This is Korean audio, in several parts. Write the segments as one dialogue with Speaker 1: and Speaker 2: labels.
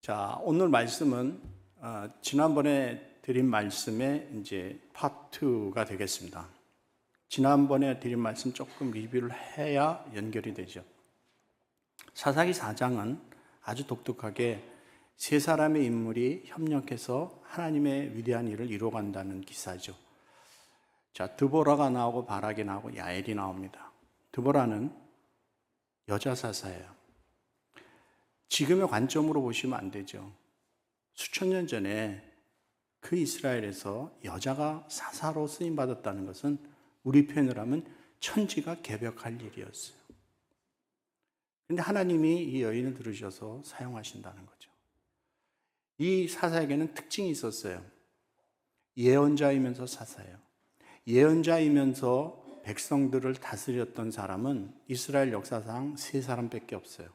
Speaker 1: 자, 오늘 말씀은 지난번에 드린 말씀의 이제 파트 2가 되겠습니다. 지난번에 드린 말씀 조금 리뷰를 해야 연결이 되죠. 사사기 4장은 아주 독특하게 세 사람의 인물이 협력해서 하나님의 위대한 일을 이루어간다는 기사죠. 자, 드보라가 나오고 바락이 나오고 야엘이 나옵니다. 드보라는 여자 사사예요. 지금의 관점으로 보시면 안 되죠. 수천 년 전에 그 이스라엘에서 여자가 사사로 쓰임받았다는 것은 우리 표현을 하면 천지가 개벽할 일이었어요. 그런데 하나님이 이 여인을 들으셔서 사용하신다는 거죠. 이 사사에게는 특징이 있었어요. 예언자이면서 사사예요. 예언자이면서 백성들을 다스렸던 사람은 이스라엘 역사상 세 사람밖에 없어요.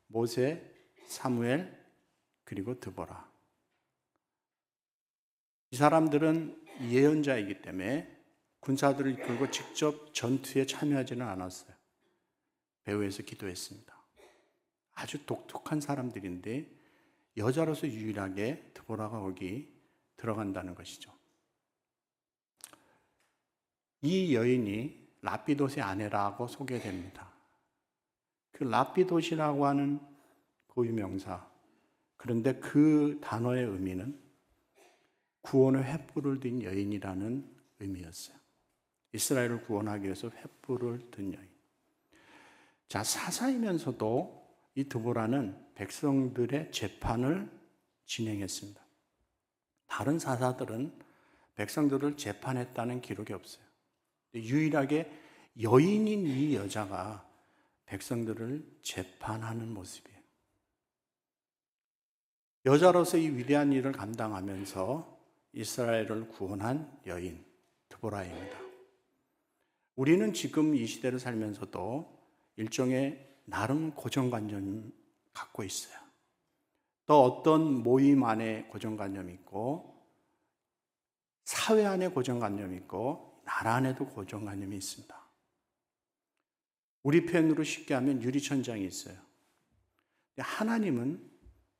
Speaker 1: 모세, 사무엘, 그리고 드보라. 이 사람들은 예언자이기 때문에 군사들을 이끌고 직접 전투에 참여하지는 않았어요. 배후에서 기도했습니다. 아주 독특한 사람들인데 여자로서 유일하게 드보라가 거기 들어간다는 것이죠. 이 여인이 라피돗의 아내라고 소개됩니다. 그 라피돗이라고 하는 고유명사, 그런데 그 단어의 의미는 구원의 횃불을 든 여인이라는 의미였어요. 이스라엘을 구원하기 위해서 횃불을 든 여인. 자, 사사이면서도 이 드보라는 백성들의 재판을 진행했습니다. 다른 사사들은 백성들을 재판했다는 기록이 없어요. 유일하게 여인인 이 여자가 백성들을 재판하는 모습이에요. 여자로서 이 위대한 일을 감당하면서 이스라엘을 구원한 여인 드보라입니다. 우리는 지금 이 시대를 살면서도 일종의 나름 고정관념을 갖고 있어요. 또 어떤 모임 안에 고정관념이 있고 사회 안에 고정관념이 있고 나라 안에도 고정관념이 있습니다. 우리 표현으로 쉽게 하면 유리천장이 있어요. 하나님은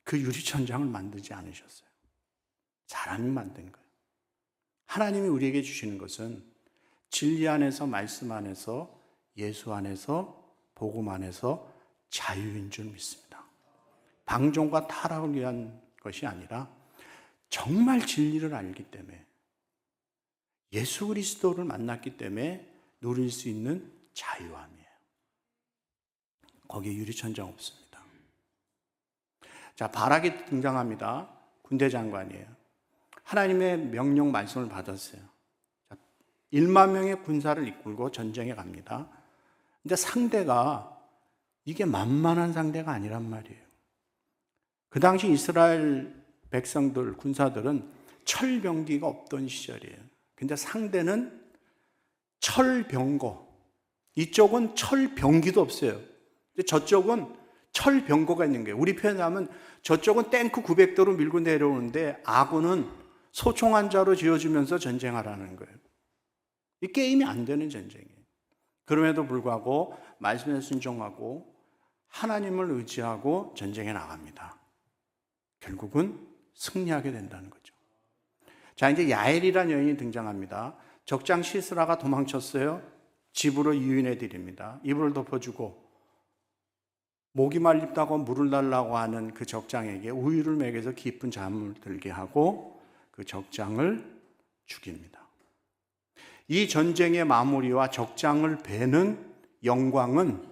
Speaker 1: 그 유리천장을 만들지 않으셨어요. 사람이 만든 거예요. 하나님이 우리에게 주시는 것은 진리 안에서, 말씀 안에서, 예수 안에서, 복음 안에서 자유인 줄 믿습니다. 방종과 타락을 위한 것이 아니라 정말 진리를 알기 때문에 예수 그리스도를 만났기 때문에 누릴 수 있는 자유함이에요. 거기에 유리천장 없습니다. 자, 바락이 등장합니다. 군대 장관이에요. 하나님의 명령 말씀을 받았어요. 자, 1만 명의 군사를 이끌고 전쟁에 갑니다. 근데 상대가 이게 만만한 상대가 아니란 말이에요. 그 당시 이스라엘 백성들, 군사들은 철병기가 없던 시절이에요. 근데 상대는 철병거. 이쪽은 철병기도 없어요. 저쪽은 철병거가 있는 거예요. 우리 표현하면 저쪽은 탱크 900대로 밀고 내려오는데 아군은 소총 한 자로 지어주면서 전쟁하라는 거예요. 이 게임이 안 되는 전쟁이에요. 그럼에도 불구하고 말씀에 순종하고 하나님을 의지하고 전쟁에 나갑니다. 결국은 승리하게 된다는 거죠. 자, 이제 야엘이라는 여인이 등장합니다. 적장 시스라가 도망쳤어요. 집으로 유인해 드립니다. 이불을 덮어주고 목이 말립다고 물을 달라고 하는 그 적장에게 우유를 먹여서 깊은 잠을 들게 하고 그 적장을 죽입니다. 이 전쟁의 마무리와 적장을 베는 영광은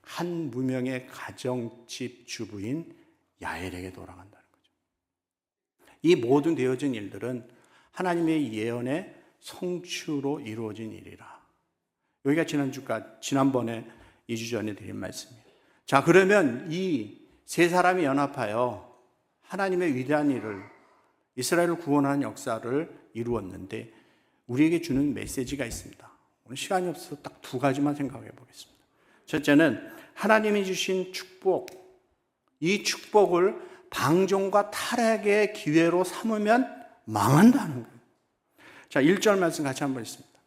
Speaker 1: 한 무명의 가정집 주부인 야엘에게 돌아간다는 거죠. 이 모든 되어진 일들은 하나님의 예언의 성취로 이루어진 일이라. 여기가 지난번에 2주 전에 드린 말씀이에요. 자, 그러면 이 세 사람이 연합하여 하나님의 위대한 일을, 이스라엘을 구원하는 역사를 이루었는데 우리에게 주는 메시지가 있습니다. 오늘 시간이 없어서 딱 두 가지만 생각해 보겠습니다. 첫째는 하나님이 주신 축복, 이 축복을 방종과 타락의 기회로 삼으면 망한다는 거예요. 자, 1절 말씀 같이 한번 읽습니다.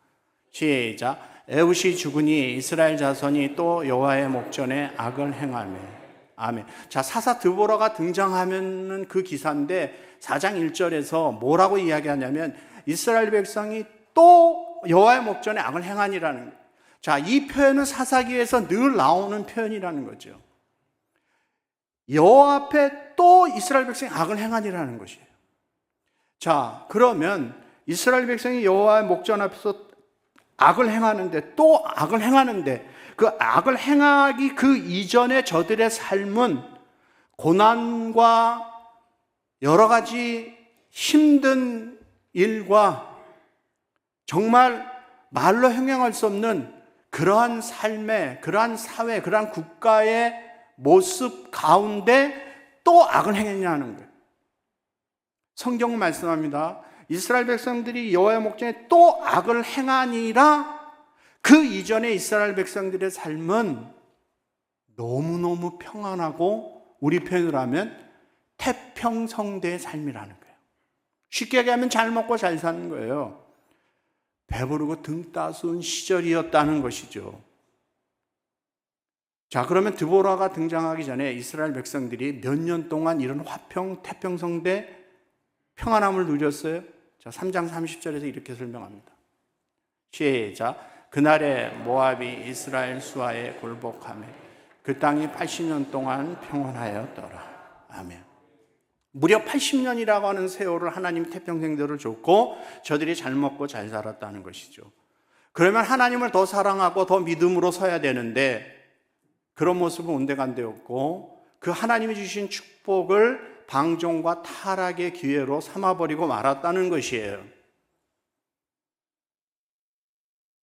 Speaker 1: 시작. 에훗이 죽으니 이스라엘 자손이 또 여호와의 목전에 악을 행하며 아멘. 자, 사사 드보라가 등장하면은 그 기사인데 4장 1절에서 뭐라고 이야기하냐면 이스라엘 백성이 또 여호와의 목전에 악을 행하니라는 거예요. 자, 이 표현은 사사기에서 늘 나오는 표현이라는 거죠. 여호와 앞에 또 이스라엘 백성이 악을 행하니라는 것이에요. 자, 그러면 이스라엘 백성이 여호와의 목전 앞에서 악을 행하는데 또 악을 행하는데 그 악을 행하기 그 이전에 저들의 삶은 고난과 여러 가지 힘든 일과 정말 말로 형용할 수 없는 그러한 삶의, 그러한 사회, 그러한 국가의 모습 가운데 또 악을 행했냐는 거예요. 성경은 말씀합니다. 이스라엘 백성들이 여호와의 목전에 또 악을 행하니라. 그 이전에 이스라엘 백성들의 삶은 너무너무 평안하고 우리 표현으로 하면 태평성대의 삶이라는 거예요. 쉽게 얘기하면 잘 먹고 잘 사는 거예요. 배부르고 등 따스운 시절이었다는 것이죠. 자, 그러면 드보라가 등장하기 전에 이스라엘 백성들이 몇 년 동안 이런 화평, 태평성대 평안함을 누렸어요. 자, 3장 30절에서 이렇게 설명합니다. 시작. 그날에 모압이 이스라엘 수하에 굴복하며 그 땅이 80년 동안 평안하였더라. 아멘. 무려 80년이라고 하는 세월을 하나님 태평성대를 줬고 저들이 잘 먹고 잘 살았다는 것이죠. 그러면 하나님을 더 사랑하고 더 믿음으로 서야 되는데 그런 모습은 온데간데 없고 그 하나님이 주신 축복을 방종과 타락의 기회로 삼아버리고 말았다는 것이에요.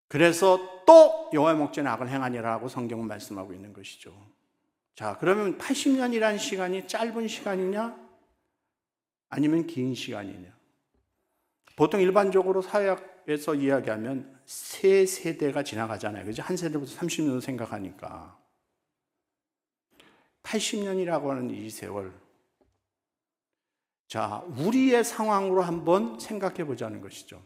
Speaker 1: 그래서 또 여호와의 목전에 악을 행하니라고 성경은 말씀하고 있는 것이죠. 자, 그러면 80년이라는 시간이 짧은 시간이냐? 아니면 긴 시간이냐? 보통 일반적으로 사회학에서 이야기하면 세 세대가 지나가잖아요. 그죠? 한 세대부터 30년 생각하니까. 80년이라고 하는 이 세월. 자, 우리의 상황으로 한번 생각해 보자는 것이죠.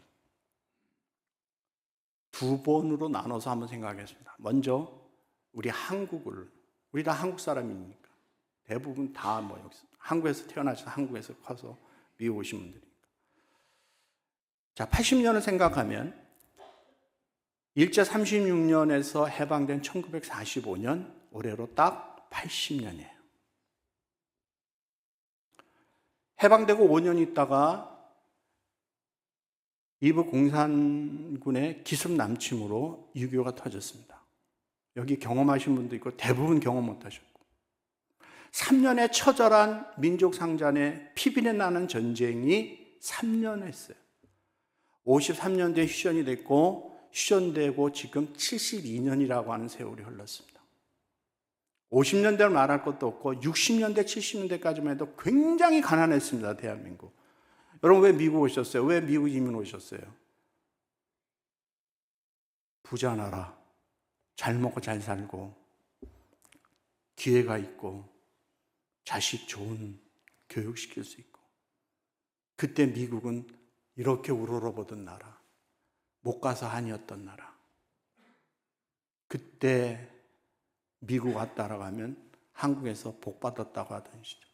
Speaker 1: 두 번으로 나눠서 한번 생각하겠습니다. 먼저 우리 우리 다 한국 사람이니까 대부분 다 한국에서 태어나셔서 한국에서 커서 미국 오신 분들이니까. 자, 80년을 생각하면 일제 36년에서 해방된 1945년 올해로 딱 80년이에요. 해방되고 5년 있다가 이북 공산군의 기습 남침으로 6.25가 터졌습니다. 여기 경험하신 분도 있고 대부분 경험 못 하셨고 3년의 처절한 민족 상잔의 피비린 나는 전쟁이 3년 했어요. 53년도에 휴전이 됐고 휴전되고 지금 72년이라고 하는 세월이 흘렀습니다. 50년대를 말할 것도 없고 60년대, 70년대까지만 해도 굉장히 가난했습니다. 대한민국. 여러분 왜 미국 오셨어요? 왜 미국 이민 오셨어요? 부자 나라, 잘 먹고 잘 살고 기회가 있고 자식 좋은 교육시킬 수 있고 그때 미국은 이렇게 우러러보던 나라, 못 가서 한이었던 나라. 그때 미국 왔다라고 하면 한국에서 복 받았다고 하던 시절.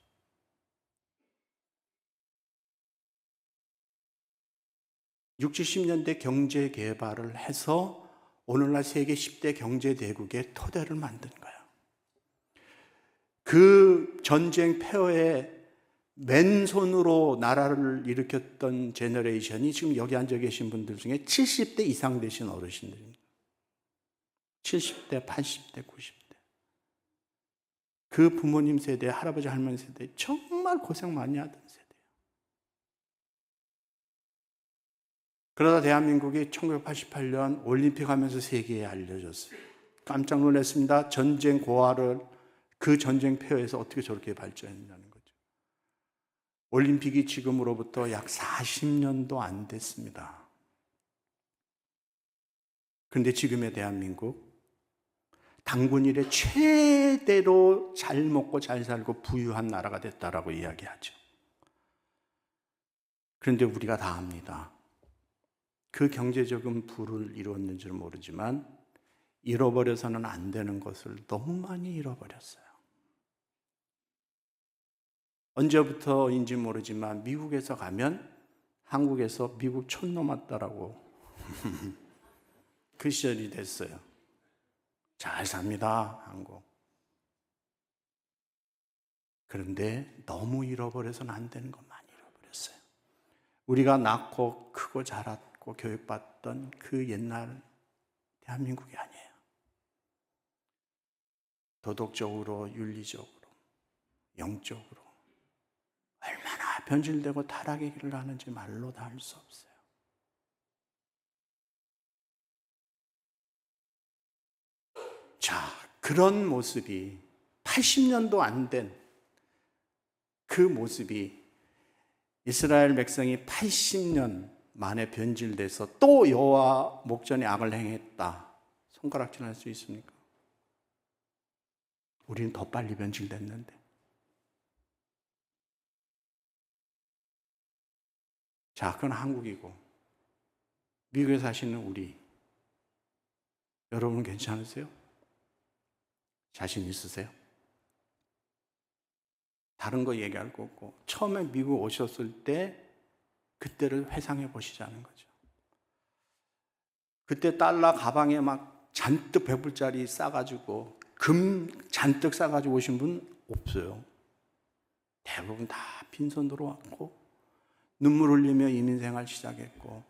Speaker 1: (60, 70년대) 경제 개발을 해서 오늘날 세계 10대 경제 대국의 토대를 만든 거예요. 그 전쟁 폐허에 맨손으로 나라를 일으켰던 제너레이션이 지금 여기 앉아 계신 분들 중에 70대 이상 되신 어르신들입니다. 70대, 80대, 90대. 그 부모님 세대, 할아버지, 할머니 세대 정말 고생 많이 하던 세대예요. 그러다 대한민국이 1988년 올림픽 하면서 세계에 알려졌어요. 깜짝 놀랐습니다. 전쟁 고아를 그 전쟁 폐허에서 어떻게 저렇게 발전했냐는 거죠. 올림픽이 지금으로부터 약 40년도 안 됐습니다. 그런데 지금의 대한민국 단군 이래 최대로 잘 먹고 잘 살고 부유한 나라가 됐다라고 이야기하죠. 그런데 우리가 다 압니다. 그 경제적인 부를 이루었는 줄 모르지만 잃어버려서는 안 되는 것을 너무 많이 잃어버렸어요. 언제부터인지 모르지만 미국에서 가면 한국에서 미국 촌놈 왔다라고 그 시절이 됐어요. 잘 삽니다, 한국. 그런데 너무 잃어버려서는 안 되는 것 많이 잃어버렸어요. 우리가 낳고 크고 자랐고 교육받던 그 옛날 대한민국이 아니에요. 도덕적으로, 윤리적으로, 영적으로 얼마나 변질되고 타락의 길을 가는지 말로 다 할 수 없어요. 자, 그런 모습이 80년도 안 된 그 모습이 이스라엘 백성이 80년 만에 변질돼서 또 여호와 목전에 악을 행했다. 손가락질할 수 있습니까? 우리는 더 빨리 변질됐는데. 자, 그건 한국이고 미국에 사시는 우리 여러분 괜찮으세요? 자신 있으세요? 다른 거 얘기할 거 없고 처음에 미국 오셨을 때 그때를 회상해 보시자는 거죠. 그때 달러 가방에 막 잔뜩 100불짜리 싸가지고 금 잔뜩 싸가지고 오신 분 없어요. 대부분 다 빈손으로 왔고 눈물 흘리며 이민생활 시작했고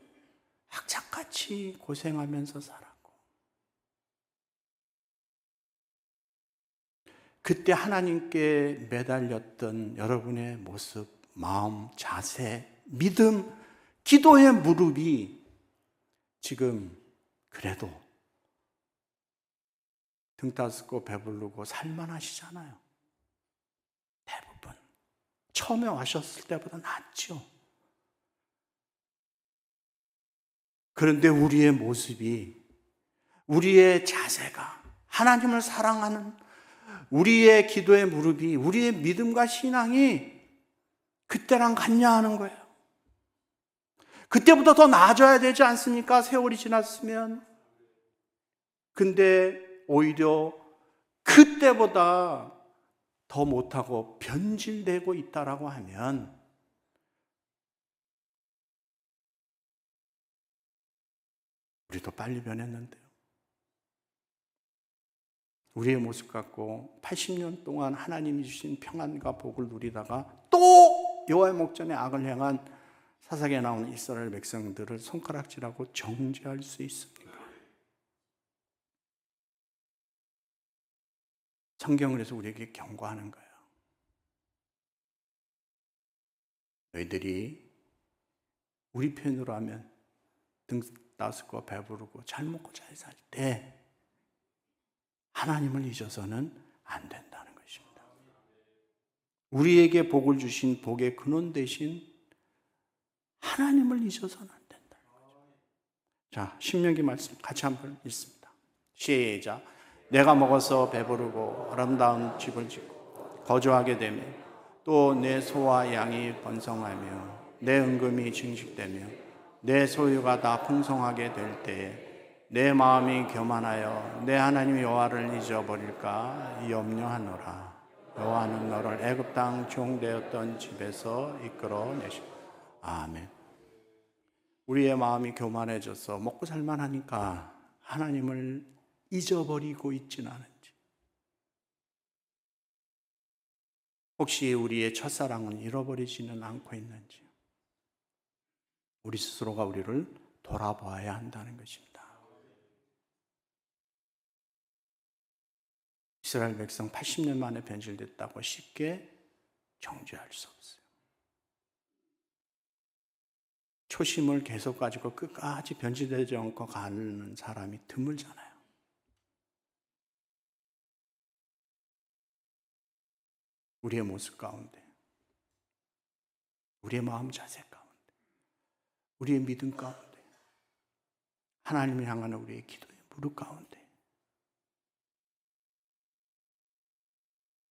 Speaker 1: 학자같이 고생하면서 살았고 그때 하나님께 매달렸던 여러분의 모습, 마음, 자세, 믿음, 기도의 무릎이 지금 그래도 등 따스고 배부르고 살만하시잖아요. 대부분 처음에 와셨을 때보다 낫죠. 그런데 우리의 모습이, 우리의 자세가, 하나님을 사랑하는 우리의 기도의 무릎이, 우리의 믿음과 신앙이 그때랑 같냐 하는 거예요. 그때보다 더 나아져야 되지 않습니까? 세월이 지났으면. 근데 오히려 그때보다 더 못하고 변질되고 있다라고 하면 우리도 빨리 변했는데요. 우리의 모습 갖고 80년 동안 하나님이 주신 평안과 복을 누리다가 또 여호와의 목전에 악을 행한 사사기에 나오는 이스라엘 백성들을 손가락질하고 정죄할 수 있습니까? 성경을 해서 우리에게 경고하는 거예요. 너희들이 우리 편으로 하면 등 따스고 배부르고 잘 먹고 잘 살 때 하나님을 잊어서는 안 된다는 것입니다. 우리에게 복을 주신 복의 근원 대신 하나님을 잊어서는 안 된다는 거죠. 자, 신명기 말씀 같이 한번 읽습니다. 시작. 내가 먹어서 배부르고 아름다운 집을 짓고 거주하게 되며 또 내 소와 양이 번성하며 내 은금이 증식되며 내 소유가 다 풍성하게 될 때에 내 마음이 교만하여 내 하나님 여호와를 잊어버릴까 염려하노라. 여호와는 너를 애굽 땅 종되었던 집에서 이끌어내시고. 아멘. 우리의 마음이 교만해져서 먹고 살만하니까 하나님을 잊어버리고 있지는 않은지, 혹시 우리의 첫사랑은 잃어버리지는 않고 있는지, 우리 스스로가 우리를 돌아봐야 한다는 것입니다. 이스라엘 백성 80년 만에 변질됐다고 쉽게 정죄할 수 없어요. 초심을 계속 가지고 끝까지 변질되지 않고 가는 사람이 드물잖아요. 우리의 모습 가운데, 우리의 마음 자세 가운데, 우리의 믿음 가운데, 하나님을 향하는 우리의 기도의 무릎 가운데,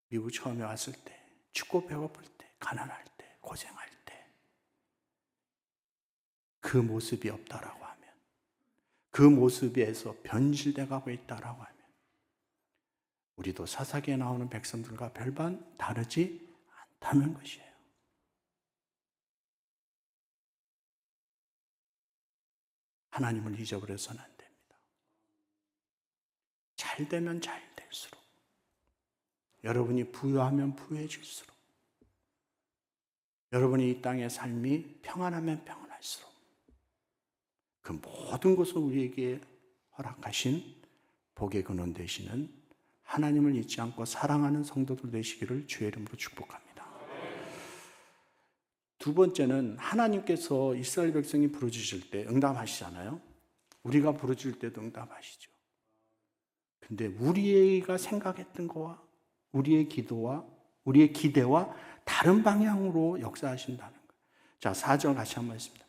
Speaker 1: 미국 처음에 왔을 때, 춥고 배고플 때, 가난할 때, 고생할 때 그 모습이 없다라고 하면, 그 모습에서 변질돼 가고 있다라고 하면 우리도 사사기에 나오는 백성들과 별반 다르지 않다. 못하는 것이에요. 하나님을 잊어버려서는 안 됩니다. 잘 되면 잘 될수록, 여러분이 부유하면 부유해질수록, 여러분이 이 땅의 삶이 평안하면 평안할수록 그 모든 것을 우리에게 허락하신 복의 근원 되시는 하나님을 잊지 않고 사랑하는 성도들 되시기를 주의 이름으로 축복합니다. 두 번째는 하나님께서 이스라엘 백성이 부르짖을 때 응답하시잖아요. 우리가 부르짖을 때도 응답하시죠. 근데 우리가 생각했던 거와 우리의 기도와 우리의 기대와 다른 방향으로 역사하신다는 거예요. 자, 4절 같이 한번 했습니다.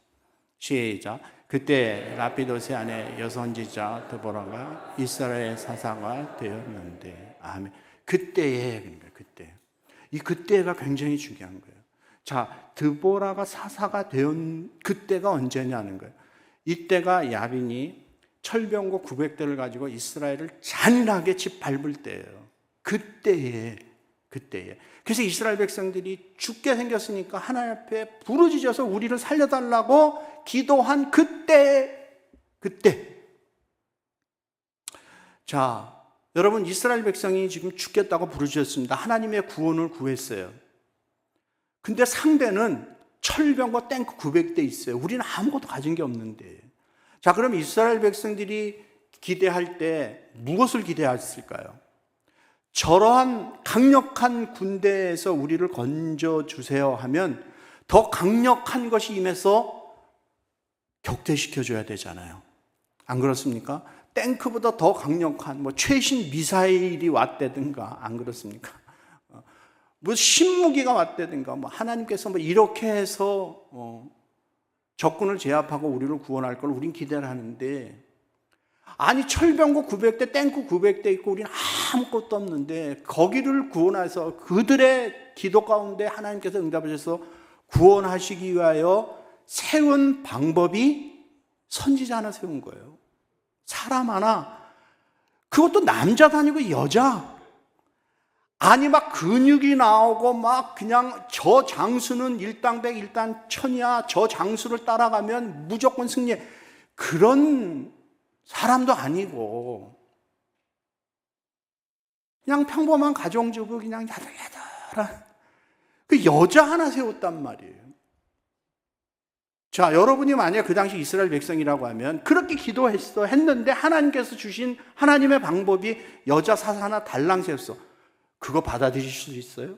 Speaker 1: 시작. 그때 라피도세 아내 여선지자 드보라가 이스라엘 사사가 되었는데, 아멘. 그때에, 그러니까 그때. 이 그때가 굉장히 중요한 거예요. 자, 드보라가 사사가 된 그때가 언제냐는 거예요. 이때가 야빈이 철병거 900대를 가지고 이스라엘을 잔인하게 짓밟을 때예요. 그때에. 그래서 이스라엘 백성들이 죽게 생겼으니까 하나님 앞에 부르짖어서 우리를 살려달라고 기도한 그때. 자, 여러분, 이스라엘 백성이 지금 죽겠다고 부르짖었습니다. 하나님의 구원을 구했어요. 근데 상대는 철병과 탱크 900대 있어요. 우리는 아무것도 가진 게 없는데. 자, 그럼 이스라엘 백성들이 기대할 때 무엇을 기대했을까요? 저러한 강력한 군대에서 우리를 건져주세요 하면 더 강력한 것이 임해서 격퇴시켜줘야 되잖아요. 안 그렇습니까? 탱크보다 더 강력한 최신 미사일이 왔다든가, 안 그렇습니까? 신무기가 왔다든가, 하나님께서 이렇게 해서 적군을 제압하고 우리를 구원할 걸 우린 기대를 하는데, 아니 철병거 900대, 탱크 900대 있고 우리는 아무것도 없는데 거기를 구원해서 그들의 기도 가운데 하나님께서 응답하셔서 구원하시기 위하여 세운 방법이 선지자 하나 세운 거예요. 사람 하나, 그것도 남자도 아니고 여자. 아니 막 근육이 나오고 막 그냥 저 장수는 일당백 일당천이야, 저 장수를 따라가면 무조건 승리해, 그런 사람도 아니고 그냥 평범한 가정주부, 그냥 야들야들한 그 여자 하나 세웠단 말이에요. 자, 여러분이 만약 그 당시 이스라엘 백성이라고 하면 그렇게 했는데 하나님께서 주신 하나님의 방법이 여자 사사 하나 달랑 세웠어. 그거 받아들이실 수 있어요?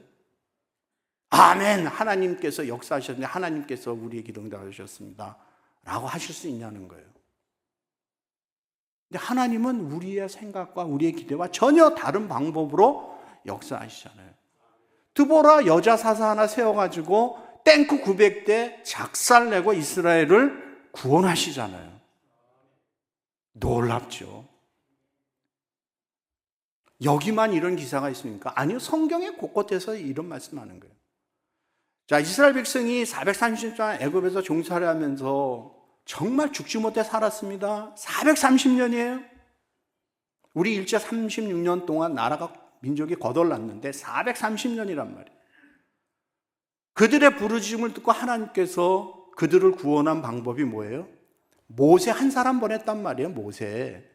Speaker 1: 아멘. 하나님께서 역사하셨는데 하나님께서 우리의 기도 응답하셨습니다 라고 하실 수 있냐는 거예요. 근데 하나님은 우리의 생각과 우리의 기대와 전혀 다른 방법으로 역사하시잖아요. 드보라 여자 사사 하나 세워가지고 탱크 900대 작살내고 이스라엘을 구원하시잖아요. 놀랍죠. 여기만 이런 기사가 있습니까? 아니요, 성경의 곳곳에서 이런 말씀하는 거예요. 자, 이스라엘 백성이 430년 애굽에서 종살이 하면서 정말 죽지 못해 살았습니다. 430년이에요. 우리 일제 36년 동안 나라가, 민족이 거덜났는데 430년이란 말이에요. 그들의 부르짖음을 듣고 하나님께서 그들을 구원한 방법이 뭐예요? 모세 한 사람 보냈단 말이에요, 모세.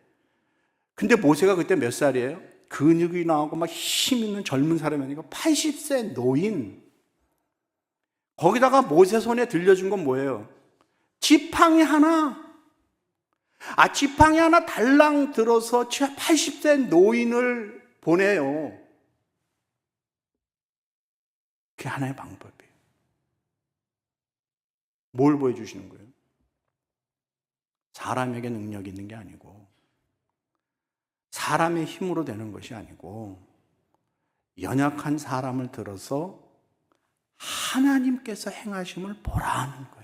Speaker 1: 근데 모세가 그때 몇 살이에요? 근육이 나오고 막 힘 있는 젊은 사람이 아니고 80세 노인. 거기다가 모세 손에 들려준 건 뭐예요? 지팡이 하나. 지팡이 하나 달랑 들어서 80세 노인을 보내요. 그게 하나의 방법이에요. 뭘 보여주시는 거예요? 사람에게 능력이 있는 게 아니고, 사람의 힘으로 되는 것이 아니고, 연약한 사람을 들어서 하나님께서 행하심을 보라는 거예요.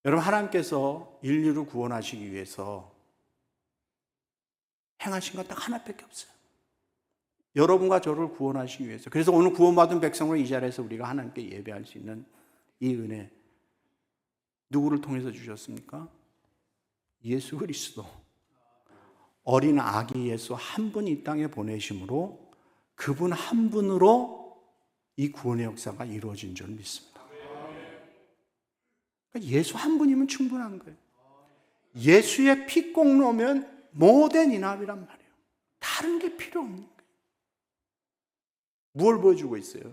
Speaker 1: 여러분, 하나님께서 인류를 구원하시기 위해서 행하신 건 딱 하나밖에 없어요. 여러분과 저를 구원하시기 위해서. 그래서 오늘 구원받은 백성으로 이 자리에서 우리가 하나님께 예배할 수 있는 이 은혜, 누구를 통해서 주셨습니까? 예수 그리스도. 어린 아기 예수 한 분 이 땅에 보내심으로 그분 한 분으로 이 구원의 역사가 이루어진 줄 믿습니다. 그러니까 예수 한 분이면 충분한 거예요. 예수의 피 꼭 넣으면 모든 인합이란 말이에요. 다른 게 필요 없는 거예요. 무엇을 보여주고 있어요?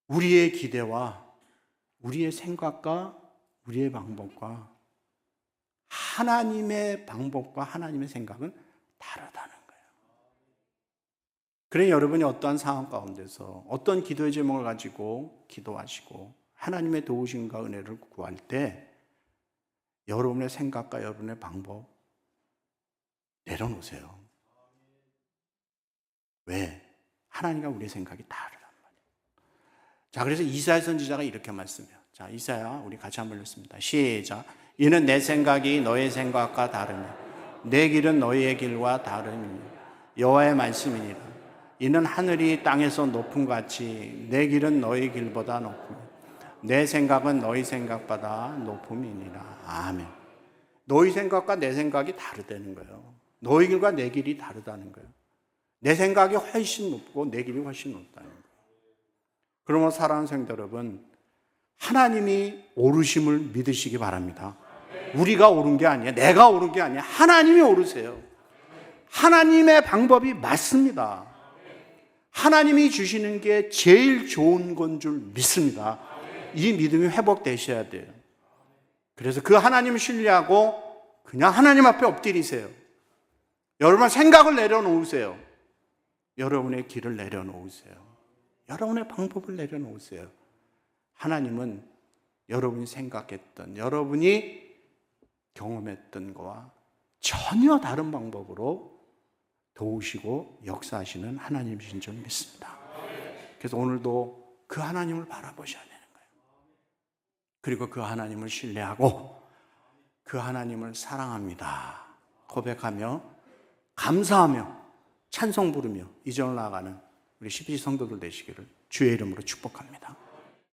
Speaker 1: 우리의 기대와 우리의 생각과 우리의 방법과 하나님의 방법과 하나님의 생각은 다르다는 거예요. 그래 여러분이 어떠한 상황 가운데서 어떤 기도의 제목을 가지고 기도하시고 하나님의 도우심과 은혜를 구할 때 여러분의 생각과 여러분의 방법 내려놓으세요. 왜? 하나님과 우리의 생각이 다르단 말이에요. 자, 그래서 이사야 선지자가 이렇게 말씀해요. 자, 이사야 우리 같이 한번 읽습니다. 시작. 이는 내 생각이 너의 생각과 다르며 내 길은 너희의 길과 다르며 여호와의 말씀이니라. 이는 하늘이 땅에서 높음 같이 내 길은 너희 길보다 높으며 내 생각은 너희 생각보다 높음이니라. 아멘. 너희 생각과 내 생각이 다르다는 거예요. 너희 길과 내 길이 다르다는 거예요. 내 생각이 훨씬 높고 내 길이 훨씬 높다는 거예요. 그러므로 사랑하는 성도 여러분, 하나님이 오르심을 믿으시기 바랍니다. 우리가 오른 게 아니에요. 내가 오른 게 아니에요. 하나님이 오르세요. 하나님의 방법이 맞습니다. 하나님이 주시는 게 제일 좋은 건 줄 믿습니다. 이 믿음이 회복되셔야 돼요. 그래서 그 하나님을 신뢰하고 그냥 하나님 앞에 엎드리세요. 여러분 생각을 내려놓으세요. 여러분의 길을 내려놓으세요. 여러분의 방법을 내려놓으세요. 하나님은 여러분이 생각했던, 여러분이 경험했던 거와 전혀 다른 방법으로 도우시고 역사하시는 하나님이신 줄 믿습니다. 그래서 오늘도 그 하나님을 바라보셔야 되는 거예요. 그리고 그 하나님을 신뢰하고 그 하나님을 사랑합니다 고백하며 감사하며 찬송 부르며 이전을 나아가는 우리 12시 성도들 되시기를 주의 이름으로 축복합니다.